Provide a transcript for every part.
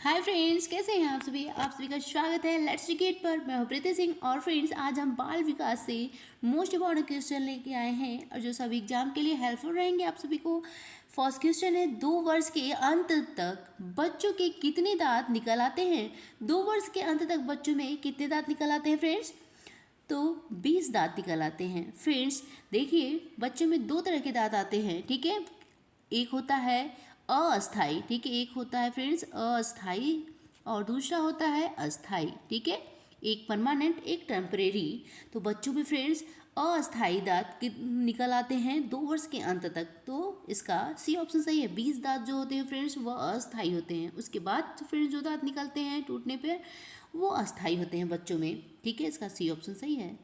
Hi friends, कैसे हैं आप सभी का स्वागत है लेट्स क्रिकेट पर। मैं हूं प्रीति सिंह और फ्रेंड्स आज हम बाल विकास से मोस्ट इम्पॉर्टेंट क्वेश्चन लेके आए हैं और जो सभी एग्जाम के लिए हेल्पफुल रहेंगे आप सभी को। फर्स्ट क्वेश्चन है, 2 वर्ष के अंत तक बच्चों के कितने दांत निकल आते हैं? 2 वर्ष के अंत तक बच्चों में कितने दांत निकल आते हैं फ्रेंड्स? तो 20 दांत निकल आते हैं। फ्रेंड्स देखिए, बच्चों में 2 तरह के दांत आते हैं, ठीक है। एक होता है अस्थाई, ठीक है, एक होता है फ्रेंड्स अस्थाई और दूसरा होता है अस्थाई, ठीक है। एक परमानेंट एक टेम्परेरी। तो बच्चों में फ्रेंड्स अस्थाई दांत निकल आते हैं 2 वर्ष के अंत तक। तो इसका सी ऑप्शन सही है। 20 दांत जो होते हैं फ्रेंड्स वह अस्थाई होते हैं, उसके बाद फ्रेंड्स जो दांत निकलते हैं टूटने पर वो अस्थाई होते हैं बच्चों में, ठीक है। इसका सी ऑप्शन सही है।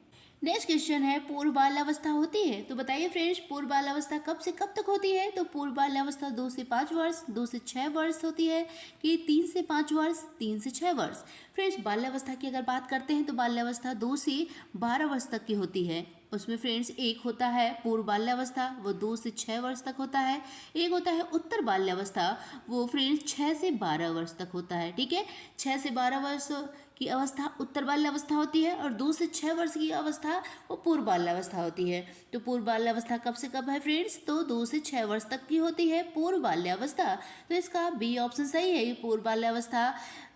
नेक्स्ट क्वेश्चन है, पूर्व बाल्यावस्था होती है तो बताइए फ्रेंड्स पूर्व बाल्यावस्था कब से कब तक होती है? तो पूर्व बाल्यावस्था 2 से 5 वर्ष, 2 से 6 वर्ष होती है कि 3 से 5 वर्ष, 3 से 6 वर्ष। फ्रेंड्स बाल्यावस्था की अगर बात करते हैं तो बाल्यावस्था 2 से 12 वर्ष तक की होती है। उसमें फ्रेंड्स एक होता है पूर्व बाल्यावस्था, वो 2 से 6 वर्ष तक होता है। एक होता है उत्तर बाल्यावस्था, वो फ्रेंड्स 6 से 12 वर्ष तक होता है, ठीक है। 6 से 12 वर्ष की अवस्था उत्तर बाल्यावस्था होती है और 2 से 6 वर्ष की अवस्था वो पूर्व बाल्यावस्था होती है। तो पूर्व बाल्यावस्था कब से कब है फ्रेंड्स? तो 2 से 6 वर्ष तक की होती है पूर्व बाल्यावस्था। तो इसका बी ऑप्शन सही है। पूर्व बाल्यावस्था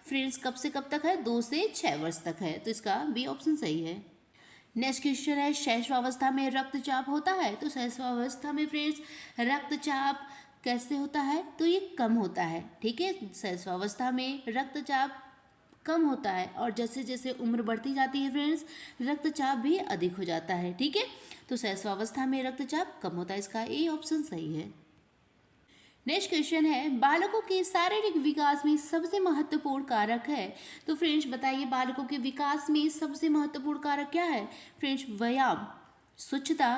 फ्रेंड्स कब से कब तक है? 2 से 6 वर्ष तक है, तो इसका बी ऑप्शन सही है। नेक्स्ट क्वेश्चन है, शैशवावस्था में रक्तचाप होता है तो शैशवावस्था में फ्रेंड्स रक्तचाप कैसे होता है? तो ये कम होता है, ठीक है। शैशवावस्था में रक्तचाप कम होता है और जैसे जैसे उम्र बढ़ती जाती है फ्रेंड्स रक्तचाप भी अधिक हो जाता है, ठीक है। तो शैशवावस्था में रक्तचाप कम होता है, इसका ए ऑप्शन सही है। नेक्स्ट क्वेश्चन है, बालकों के शारीरिक विकास में सबसे महत्वपूर्ण कारक है तो फ्रेंड्स बताइए बालकों के विकास में सबसे महत्वपूर्ण कारक क्या है? फ्रेंड्स व्यायाम, स्वच्छता,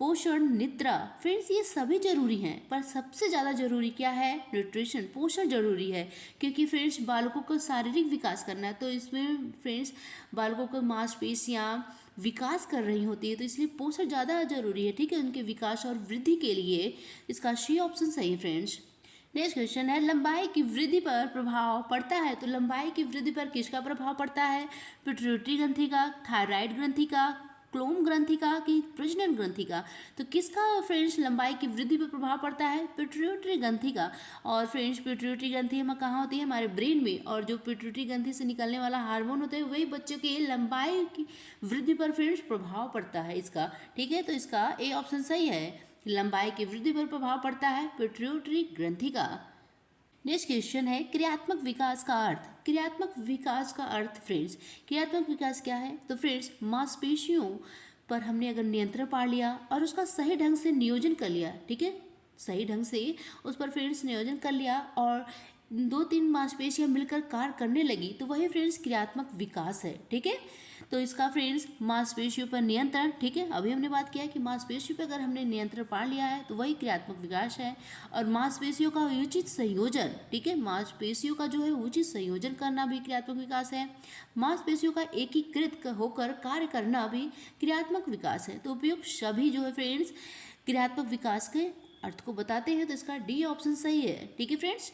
पोषण, निद्रा। फ्रेंड्स ये सभी जरूरी हैं पर सबसे ज़्यादा जरूरी क्या है? न्यूट्रिशन, पोषण जरूरी है, क्योंकि फ्रेंड्स बालकों का शारीरिक विकास करना है तो इसमें फ्रेंड्स बालकों को मांसपेशियाँ विकास कर रही होती है तो इसलिए पोषण ज़्यादा जरूरी है, ठीक है, उनके विकास और वृद्धि के लिए। इसका सी ऑप्शन सही है फ्रेंड्स। नेक्स्ट क्वेश्चन है, लंबाई की वृद्धि पर प्रभाव पड़ता है तो लंबाई की वृद्धि पर किसका प्रभाव पड़ता है? पिट्यूटरी ग्रंथि का, थायराइड ग्रंथि का, क्लोम ग्रंथि का कि प्रजनन ग्रंथि का? तो किसका फ्रेंड्स लंबाई की वृद्धि पर प्रभाव पड़ता है? पिट्यूटरी ग्रंथि का। और फ्रेंड्स पिट्यूटरी ग्रंथि हमें कहाँ होती है? हमारे ब्रेन में, और जो पिट्यूटरी ग्रंथि से निकलने वाला हार्मोन होता है वही बच्चों की लंबाई की वृद्धि पर फ्रेंड्स प्रभाव पड़ता है इसका, ठीक है। तो इसका ए ऑप्शन सही है, लंबाई की वृद्धि पर प्रभाव पड़ता है पिट्यूटरी ग्रंथि का। नेक्स्ट क्वेश्चन है, क्रियात्मक विकास का अर्थ। क्रियात्मक विकास का अर्थ फ्रेंड्स, क्रियात्मक विकास क्या है? तो फ्रेंड्स मांसपेशियों पर हमने अगर नियंत्रण पा लिया और उसका सही ढंग से नियोजन कर लिया, ठीक है, सही ढंग से उस पर फ्रेंड्स नियोजन कर लिया और 2-3 मांसपेशियां मिलकर कार्य करने लगी तो वही फ्रेंड्स क्रियात्मक विकास है, ठीक है। तो इसका फ्रेंड्स मांसपेशियों पर नियंत्रण, ठीक है, अभी हमने बात किया कि मांसपेशियों पर अगर हमने नियंत्रण पा लिया है तो वही क्रियात्मक विकास है। और मांसपेशियों का उचित संयोजन, ठीक है, मांसपेशियों का जो है उचित संयोजन करना भी क्रियात्मक विकास है। मांसपेशियों का एकीकृत होकर कार्य करना भी क्रियात्मक विकास है। तो उपयुक्त सभी जो है फ्रेंड्स क्रियात्मक विकास के अर्थ को बताते हैं तो इसका डी ऑप्शन सही है, ठीक है फ्रेंड्स।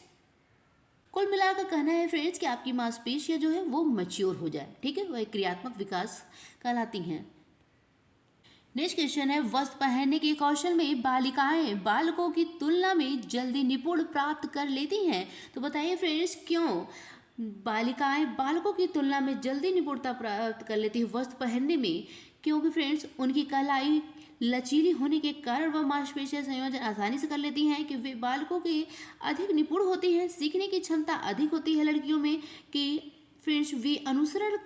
कुल मिलाकर कहना है फ्रेंड्स कि आपकी मांसपेशियां जो है वो मैच्योर हो जाए, ठीक है, वह क्रियात्मक विकास कहलाती हैं। नेक्स्ट क्वेश्चन है, वस्त्र पहनने के कौशल में बालिकाएं बालकों की तुलना में जल्दी निपुण प्राप्त कर लेती हैं तो बताइए फ्रेंड्स क्यों बालिकाएं बालकों की तुलना में जल्दी निपुणता प्राप्त कर लेती है वस्त्र पहनने में? क्योंकि फ्रेंड्स उनकी कलाई लचीली होने के कारण वह मांसपेशियां संयोजन आसानी से कर लेती हैं कि वे बालकों के अधिक निपुण होती हैं। सीखने की क्षमता अधिक होती है लड़कियों में कि फ्रेंड्स वे अनुसरण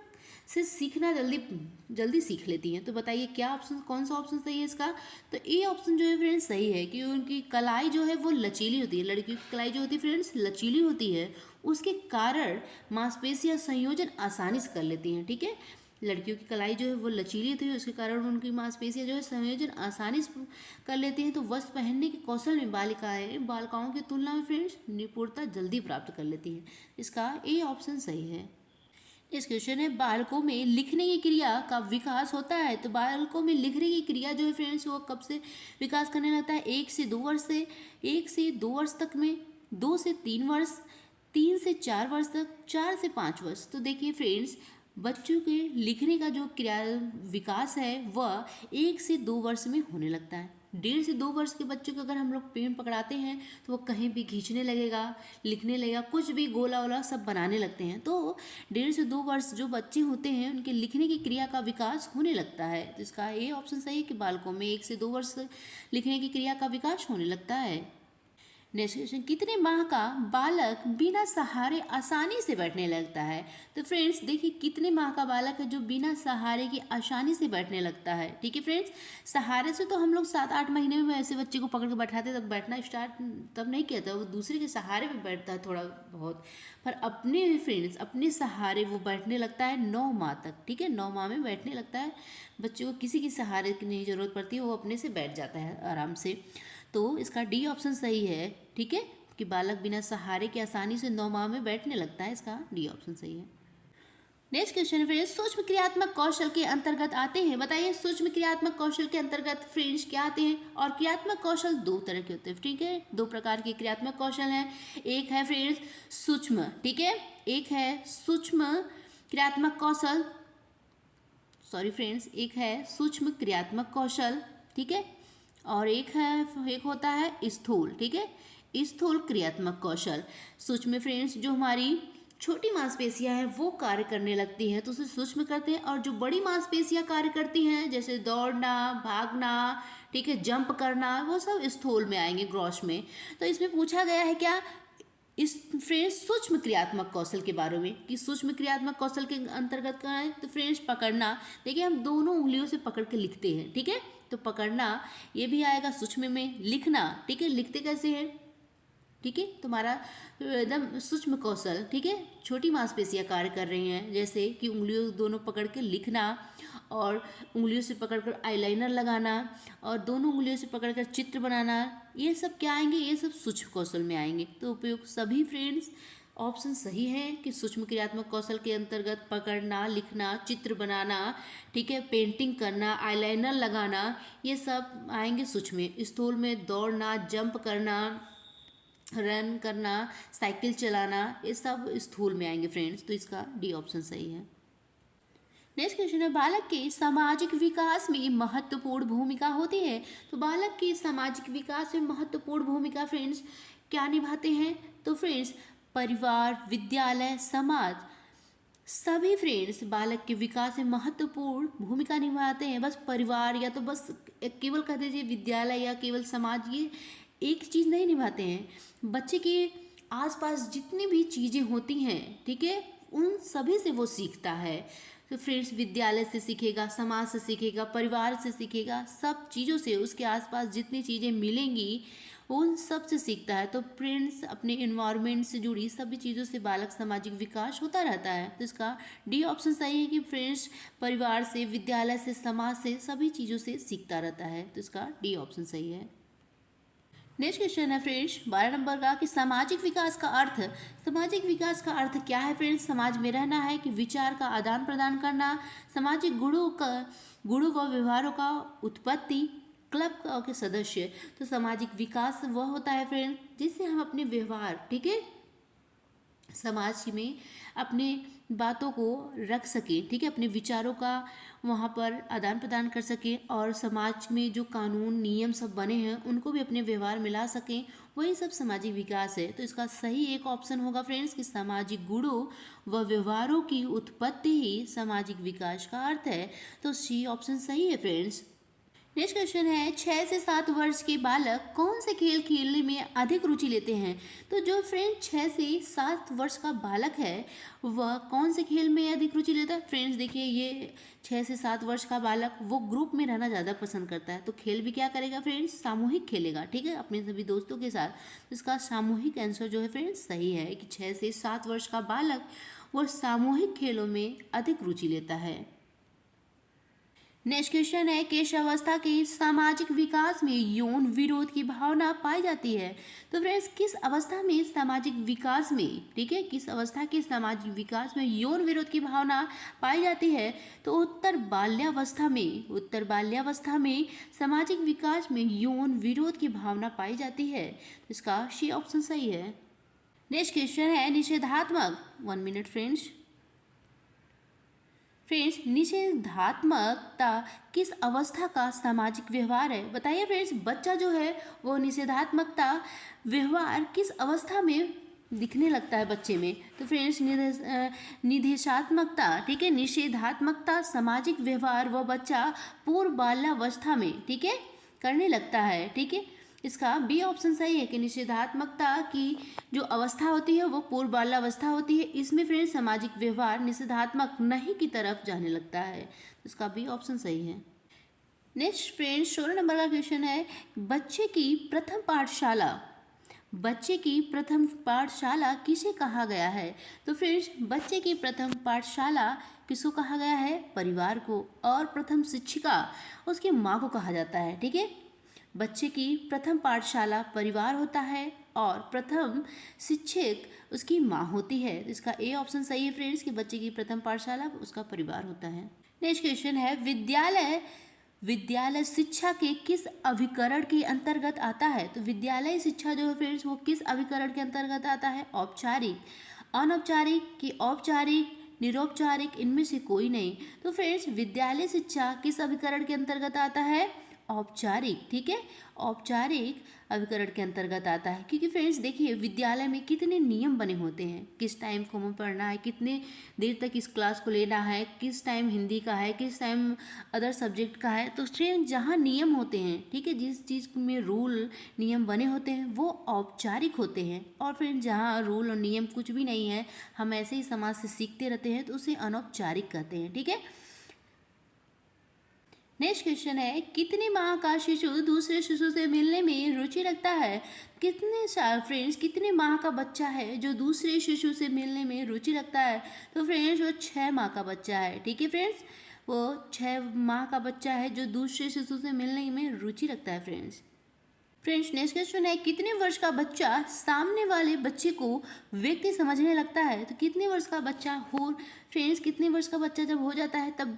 से सीखना जल्दी सीख लेती हैं। तो बताइए क्या ऑप्शन, कौन सा ऑप्शन सही है इसका? तो ए ऑप्शन जो है फ्रेंड्स सही है कि उनकी कलाई जो है वो लचीली होती है। लड़कियों की कलाई जो होती है फ्रेंड्स लचीली होती है, उसके कारण मांसपेशियां संयोजन आसानी से कर लेती हैं, ठीक है। लड़कियों की कलाई जो है वो लचीली होती है, उसके कारण उनकी मांसपेशियां जो है संयोजन आसानी से कर लेती हैं। तो वस्त्र पहनने के कौशल में बालिकाओं की तुलना में फ्रेंड्स निपुणता जल्दी प्राप्त कर लेती हैं। इसका ए ऑप्शन सही है। इस क्वेश्चन है, बालकों में लिखने की क्रिया का विकास होता है तो बालकों में लिखने की क्रिया जो है फ्रेंड्स वो कब से विकास करने लगता है? 1 से 2 वर्ष से 1 से 2 वर्ष तक में, 2 से 3 वर्ष, 3 से 4 वर्ष तक, 4 से 5 वर्ष। तो देखिए फ्रेंड्स, बच्चों के लिखने का जो क्रिया विकास है वह 1 से 2 वर्ष में होने लगता है। 1.5 से 2 वर्ष के बच्चों को अगर हम लोग पेन पकड़ाते हैं तो वो कहीं भी खींचने लगेगा, लिखने लगेगा, कुछ भी गोला वोला सब बनाने लगते हैं। तो 1.5 से 2 वर्ष जो बच्चे होते हैं उनके लिखने की क्रिया का विकास होने लगता है। तो इसका ये ऑप्शन सही है कि बालकों में 1 से 2 वर्ष लिखने की क्रिया का विकास होने लगता है। नेक्स्ट क्वेश्चन, कितने माह का बालक बिना सहारे आसानी से बैठने लगता है? तो फ्रेंड्स देखिए, कितने माह का बालक है जो बिना सहारे के आसानी से बैठने लगता है। ठीक है फ्रेंड्स, सहारे से तो हम लोग 7-8 महीने में ऐसे बच्चे को पकड़ के बैठाते, तब बैठना स्टार्ट तब नहीं किया था, वो दूसरे के सहारे पे बैठता है थोड़ा बहुत। पर अपने फ्रेंड्स अपने सहारे वो बैठने लगता है 9 माह तक। ठीक है, 9 माह में बैठने लगता है। बच्चे को किसी की सहारे की नहीं ज़रूरत पड़ती है, वो अपने से बैठ जाता है आराम से। तो इसका डी ऑप्शन सही है। ठीक है, कि बालक बिना सहारे के आसानी से 9 माह में बैठने लगता है। इसका डी ऑप्शन सही है। नेक्स्ट क्वेश्चन है फ्रेंड्स, सूक्ष्म क्रियात्मक कौशल के अंतर्गत आते हैं। बताइए सूक्ष्म क्रियात्मक कौशल के अंतर्गत फ्रेंड्स क्या आते हैं? और क्रियात्मक कौशल 2 तरह के होते हैं। ठीक है, 2 प्रकार के क्रियात्मक कौशल हैं। एक है फ्रेंड्स सूक्ष्म, ठीक है, एक है सूक्ष्म क्रियात्मक कौशल, सॉरी फ्रेंड्स, एक है सूक्ष्म क्रियात्मक कौशल, ठीक है, और एक होता है स्थूल। ठीक है, स्थूल क्रियात्मक कौशल। सूक्ष्म में फ्रेंड्स जो हमारी छोटी मांसपेशियां हैं वो कार्य करने लगती हैं तो उसे सूक्ष्म करते हैं, और जो बड़ी मांसपेशियां कार्य करती हैं जैसे दौड़ना, भागना, ठीक है, जंप करना, वो सब स्थूल में आएंगे, ग्रॉस में। तो इसमें पूछा गया है क्या, इस फ्रेंड्स सूक्ष्म क्रियात्मक कौशल के बारे में, कि सूक्ष्म क्रियात्मक कौशल के अंतर्गत क्या है? तो फ्रेंड्स पकड़ना। देखिए हम दोनों उंगलियों से पकड़ के लिखते हैं। ठीक है, तो पकड़ना ये भी आएगा सूक्ष्म में। लिखना, ठीक है, लिखते कैसे हैं? ठीक है, तुम्हारा एकदम सूक्ष्म कौशल। ठीक है, छोटी मांसपेशियां कार्य कर रही हैं, जैसे कि उंगलियों दोनों पकड़ के लिखना, और उंगलियों से पकड़कर आईलाइनर लगाना, और दोनों उंगलियों से पकड़कर चित्र बनाना, ये सब क्या आएंगे? ये सब सूक्ष्म कौशल में आएंगे। तो उपयुक्त सभी फ्रेंड्स ऑप्शन सही है कि सूक्ष्म क्रियात्मक कौशल के अंतर्गत पकड़ना, लिखना, चित्र बनाना, ठीक है, पेंटिंग करना, आईलाइनर लगाना, ये सब आएंगे सूक्ष्म में। स्थूल में दौड़ना, जंप करना, रन करना, साइकिल चलाना, ये सब स्थूल में आएंगे फ्रेंड्स। तो इसका डी ऑप्शन सही है। नेक्स्ट क्वेश्चन है, बालक के सामाजिक विकास में महत्वपूर्ण भूमिका होती है। तो बालक के सामाजिक विकास में महत्वपूर्ण भूमिका फ्रेंड्स क्या निभाते हैं? तो फ्रेंड्स परिवार, विद्यालय, समाज, सभी फ्रेंड्स बालक के विकास में महत्वपूर्ण भूमिका निभाते हैं। बस परिवार या तो बस केवल कह दीजिए विद्यालय या केवल समाज, ये एक चीज़ नहीं निभाते हैं। बच्चे के आसपास जितनी भी चीज़ें होती हैं, ठीक है, उन सभी से वो सीखता है। तो फ्रेंड्स विद्यालय से सीखेगा, समाज से सीखेगा, परिवार से सीखेगा, सब चीज़ों से, उसके आसपास जितनी चीज़ें मिलेंगी उन सब से सीखता है। तो फ्रेंड्स अपने इन्वायरमेंट से जुड़ी सभी चीज़ों से बालक सामाजिक विकास होता रहता है। तो इसका डी ऑप्शन सही है कि फ्रेंड्स परिवार से, विद्यालय से, समाज से, सभी चीज़ों से सीखता रहता है। तो इसका डी ऑप्शन सही है। नेक्स्ट क्वेश्चन है फ्रेंड्स 12 नंबर का, कि सामाजिक विकास का अर्थ। सामाजिक विकास का अर्थ क्या है फ्रेंड्स? समाज में रहना है, कि विचार का आदान प्रदान करना, सामाजिक गुणों व व्यवहारों का उत्पत्ति, क्लब के सदस्य। तो सामाजिक विकास वह होता है फ्रेंड जिससे हम अपने व्यवहार, ठीक है, समाज में अपने बातों को रख सकें, ठीक है, अपने विचारों का वहाँ पर आदान प्रदान कर सकें, और समाज में जो कानून नियम सब बने हैं उनको भी अपने व्यवहार में ला सकें, वही सब सामाजिक विकास है। तो इसका सही एक ऑप्शन होगा फ्रेंड्स कि सामाजिक गुणों व व्यवहारों की उत्पत्ति ही सामाजिक विकास का अर्थ है। तो सी ऑप्शन सही है फ्रेंड्स। नेक्स्ट क्वेश्चन है 6 से 7 वर्ष के बालक कौन से खेल खेलने में अधिक रुचि लेते हैं? तो जो फ्रेंड 6 से 7 वर्ष का बालक है वह कौन से खेल में अधिक रुचि लेता है? फ्रेंड्स देखिए, ये 6 से 7 वर्ष का बालक वो ग्रुप में रहना ज़्यादा पसंद करता है। तो खेल भी क्या करेगा फ्रेंड्स? सामूहिक खेलेगा, ठीक है, अपने सभी दोस्तों के साथ। तो इसका सामूहिक आंसर जो है फ्रेंड्स सही है कि 6 से 7 वर्ष का बालक वो सामूहिक खेलों में अधिक रुचि लेता है। नेक्स्ट क्वेश्चन है किस अवस्था के सामाजिक विकास में यौन विरोध की भावना पाई जाती है? तो फ्रेंड्स किस अवस्था में सामाजिक विकास में, ठीक है, किस अवस्था के सामाजिक विकास में यौन विरोध की भावना पाई जाती है? तो उत्तर बाल्यावस्था में सामाजिक विकास में यौन विरोध की भावना पाई जाती है। तो इसका सी ऑप्शन सही है। नेक्स्ट क्वेश्चन है निषेधात्मक। 1 मिनट फ्रेंड्स। फ्रेंड्स, निषेधात्मकता किस अवस्था का सामाजिक व्यवहार है? बताइए फ्रेंड्स, बच्चा जो है वो निषेधात्मकता व्यवहार किस अवस्था में दिखने लगता है बच्चे में? तो फ्रेंड्स, निदेशात्मकता, ठीक है, निषेधात्मकता सामाजिक व्यवहार वो बच्चा पूर्व बाल्यावस्था में, ठीक है, करने लगता है, ठीक है। इसका बी ऑप्शन सही है कि निषेधात्मकता की जो अवस्था होती है वो पूर्व बाल्यावस्था होती है। इसमें फ्रेंड्स सामाजिक व्यवहार निषेधात्मक नहीं की तरफ जाने लगता है। तो इसका बी ऑप्शन सही है। नेक्स्ट फ्रेंड्स, 16 नंबर का क्वेश्चन है बच्चे की प्रथम पाठशाला। बच्चे की प्रथम पाठशाला किसे कहा गया है? तो फ्रेंड्स, बच्चे की प्रथम पाठशाला किसको कहा गया है? परिवार को। और प्रथम शिक्षिका उसकी माँ को कहा जाता है, ठीक है। बच्चे की प्रथम पाठशाला परिवार होता है और प्रथम शिक्षक उसकी माँ होती है। इसका ए ऑप्शन सही है फ्रेंड्स कि बच्चे की प्रथम पाठशाला उसका परिवार होता है। नेक्स्ट क्वेश्चन है विद्यालय शिक्षा के किस अभिकरण के अंतर्गत आता है? तो विद्यालय शिक्षा जो है फ्रेंड्स वो किस अभिकरण के अंतर्गत आता है? औपचारिक, अनौपचारिक कि औपचारिक, निरौपचारिक, इनमें से कोई नहीं। तो फ्रेंड्स, विद्यालय शिक्षा किस अभिकरण के अंतर्गत आता है? औपचारिक, ठीक है, औपचारिक अभिकरण के अंतर्गत आता है। क्योंकि फ्रेंड्स देखिए, विद्यालय में कितने नियम बने होते हैं, किस टाइम को हमें पढ़ना है, कितने देर तक इस क्लास को लेना है, किस टाइम हिंदी का है, किस टाइम अदर सब्जेक्ट का है। तो फ्रेंड्स जहाँ नियम होते हैं, ठीक है, जिस चीज़ में रूल नियम बने होते हैं वो औपचारिक होते हैं। और फ्रेंड्स जहाँ रूल और नियम कुछ भी नहीं है, हम ऐसे ही समाज से सीखते रहते हैं, तो उसे अनौपचारिक कहते हैं, ठीक है। नेक्स्ट क्वेश्चन है कितने माह का शिशु दूसरे शिशु से मिलने में रुचि रखता है? फ्रेंड्स, कितने माह का बच्चा है जो दूसरे शिशु से मिलने में रुचि रखता है? तो फ्रेंड्स वो 6 माह का बच्चा है, ठीक है फ्रेंड्स, वो 6 माह का बच्चा है जो दूसरे शिशु से मिलने में रुचि रखता है फ्रेंड्स। फ्रेंड्स, नेक्स्ट क्वेश्चन है कितने वर्ष का बच्चा सामने वाले बच्चे को व्यक्ति समझने लगता है? तो कितने वर्ष का बच्चा हो फ्रेंड्स, कितने वर्ष का बच्चा जब हो जाता है तब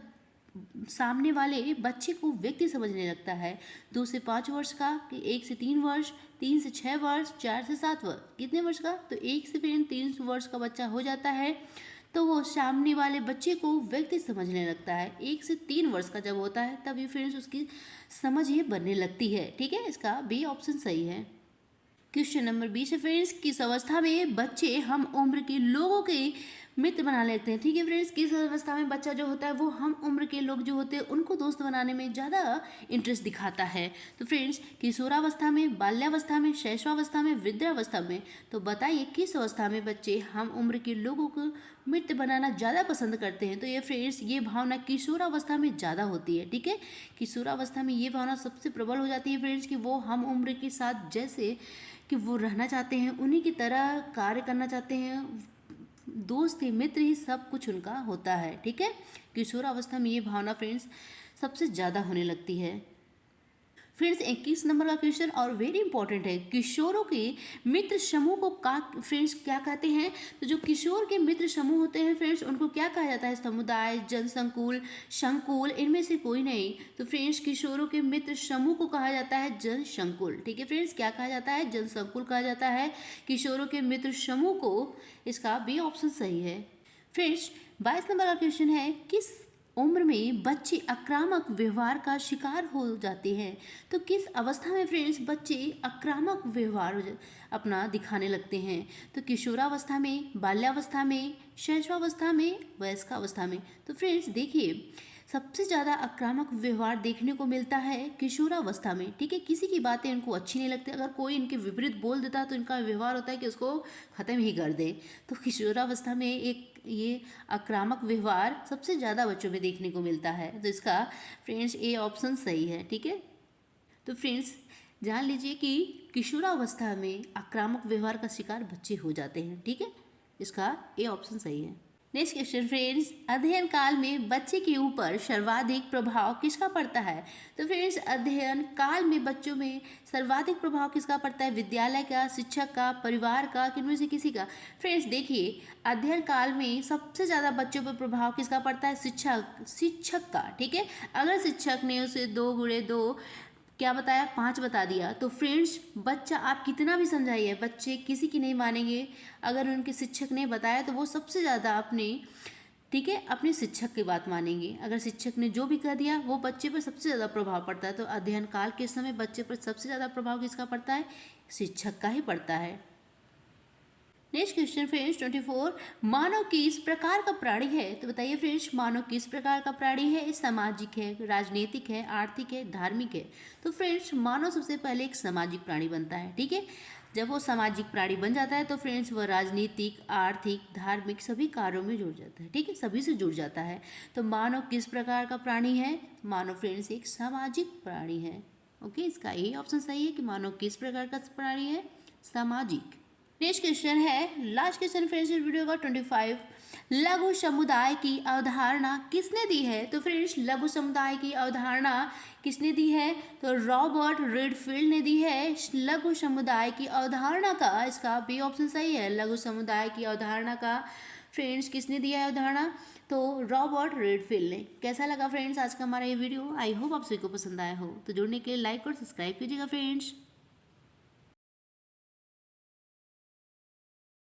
सामने वाले बच्चे को व्यक्ति समझने लगता है? 2 से 5 वर्ष का कि 1 से 3 वर्ष, 3 से 6 वर्ष, 4 से 7 वर्ष, कितने वर्ष का? तो 1 से फिर 3 वर्ष का बच्चा हो जाता है तो वो सामने वाले बच्चे को व्यक्ति समझने लगता है। 1 से 3 वर्ष का जब होता है तब ये फ्रेंड्स उसकी समझ ये बनने लगती है, ठीक है। इसका बी ऑप्शन सही है। क्वेश्चन नंबर 20 है फ्रेंड्स, किस अवस्था में बच्चे हम उम्र के लोगों के मित्र बना लेते हैं? ठीक है फ्रेंड्स, किस अवस्था में बच्चा जो होता है वो हम उम्र के लोग जो होते हैं उनको दोस्त बनाने में ज़्यादा इंटरेस्ट दिखाता है? तो फ्रेंड्स, किशोरावस्था में, बाल्यावस्था में, शैशवावस्था में, वृद्धावस्था में? तो बताइए किस अवस्था में बच्चे हम उम्र के लोगों को मित्र बनाना ज़्यादा पसंद करते हैं? तो ये फ्रेंड्स, ये भावना किशोरावस्था में ज़्यादा होती है, ठीक है। किशोरावस्था में ये भावना सबसे प्रबल हो जाती है फ्रेंड्स कि वो हम उम्र के साथ जैसे कि वो रहना चाहते हैं, उन्हीं की तरह कार्य करना चाहते हैं, दोस्त ही, मित्र ही सब कुछ उनका होता है, ठीक है। किशोरावस्था में ये भावना फ्रेंड्स सबसे ज़्यादा होने लगती है। फ्रेंड्स, 21 नंबर का क्वेश्चन और वेरी इंपॉर्टेंट है, किशोरों के मित्र समूह को फ्रेंड्स क्या कहते हैं? तो जो किशोर के मित्र समूह होते हैं फ्रेंड्स उनको क्या कहा जाता है? समुदाय, जनसंकुल, संकुल, इनमें से कोई नहीं। तो फ्रेंड्स, किशोरों के मित्र समूह को कहा जाता है जनसंकुल, ठीक है फ्रेंड्स। क्या कहा जाता है? जनसंकुल कहा जाता है किशोरों के मित्र समूह को। इसका बी ऑप्शन सही है। फ्रेंड्स, 22 नंबर का क्वेश्चन है किस उम्र में बच्चे आक्रामक व्यवहार का शिकार हो जाते हैं? तो किस अवस्था में फ्रेंड्स बच्चे आक्रामक व्यवहार अपना दिखाने लगते हैं? तो किशोरावस्था में, बाल्यावस्था में, शैशवावस्था में, वयस्कावस्था में? तो फ्रेंड्स देखिए, सबसे ज़्यादा आक्रामक व्यवहार देखने को मिलता है किशोरावस्था में, ठीक है। किसी की बातें इनको अच्छी नहीं लगती, अगर कोई इनके विपरीत बोल देता है तो इनका व्यवहार होता है कि उसको ख़त्म ही कर दे। तो किशोरावस्था में एक ये आक्रामक व्यवहार सबसे ज़्यादा बच्चों में देखने को मिलता है। तो इसका फ्रेंड्स ए ऑप्शन सही है, ठीक है। तो फ्रेंड्स जान लीजिए कि किशोरावस्था में आक्रामक व्यवहार का शिकार बच्चे हो जाते हैं, ठीक है। इसका ए ऑप्शन सही है। नेक्स्ट क्वेश्चन फ्रेंड्स, अध्ययन काल में बच्चे के ऊपर सर्वाधिक प्रभाव किसका पड़ता है? तो फ्रेंड्स, अध्ययन काल में बच्चों में सर्वाधिक प्रभाव किसका पड़ता है? विद्यालय का, शिक्षक का, परिवार का, किनमें से किसी का? फ्रेंड्स देखिए, अध्ययन काल में सबसे ज़्यादा बच्चों पर प्रभाव किसका पड़ता है? शिक्षक का, ठीक है। अगर शिक्षक ने उसे 2 × 2 क्या बताया, 5 बता दिया। तो फ्रेंड्स बच्चा आप कितना भी समझाइए, बच्चे किसी की नहीं मानेंगे। अगर उनके शिक्षक ने बताया तो वो सबसे ज़्यादा अपने, ठीक है, अपने शिक्षक की बात मानेंगे। अगर शिक्षक ने जो भी कह दिया वो बच्चे पर सबसे ज़्यादा प्रभाव पड़ता है। तो अध्ययन काल के समय बच्चे पर सबसे ज़्यादा प्रभाव किसका पड़ता है, शिक्षक का ही पड़ता है। नेक्स्ट क्वेश्चन फ्रेंड्स 24, मानव किस प्रकार का प्राणी है। तो बताइए फ्रेंड्स, मानव किस प्रकार का प्राणी है, सामाजिक है, राजनीतिक है, आर्थिक है, धार्मिक है। तो फ्रेंड्स मानव सबसे पहले एक सामाजिक प्राणी बनता है, ठीक है। जब वो सामाजिक प्राणी बन जाता है तो फ्रेंड्स वह राजनीतिक, आर्थिक, धार्मिक सभी कार्यों में जुड़ जाता है, ठीक है, सभी से जुड़ जाता है। तो मानव किस प्रकार का प्राणी है, मानव फ्रेंड्स एक सामाजिक प्राणी है। ओके, इसका यही ऑप्शन सही है कि मानव किस प्रकार का प्राणी है, सामाजिक। नेक्स्ट क्वेश्चन है, लास्ट क्वेश्चन फ्रेंड्स इस वीडियो का 25, लघु समुदाय की अवधारणा किसने दी है। तो फ्रेंड्स लघु समुदाय की अवधारणा किसने दी है, तो रॉबर्ट रेडफील्ड ने दी है लघु समुदाय की अवधारणा का। इसका बी ऑप्शन सही है, लघु समुदाय की अवधारणा का फ्रेंड्स किसने दिया है अवधारणा, तो रॉबर्ट रेडफील्ड ने। कैसा लगा फ्रेंड्स आज का हमारा ये वीडियो, आई होप आप सभी को पसंद आया हो। तो जुड़ने के लिए लाइक और सब्सक्राइब कीजिएगा फ्रेंड्स।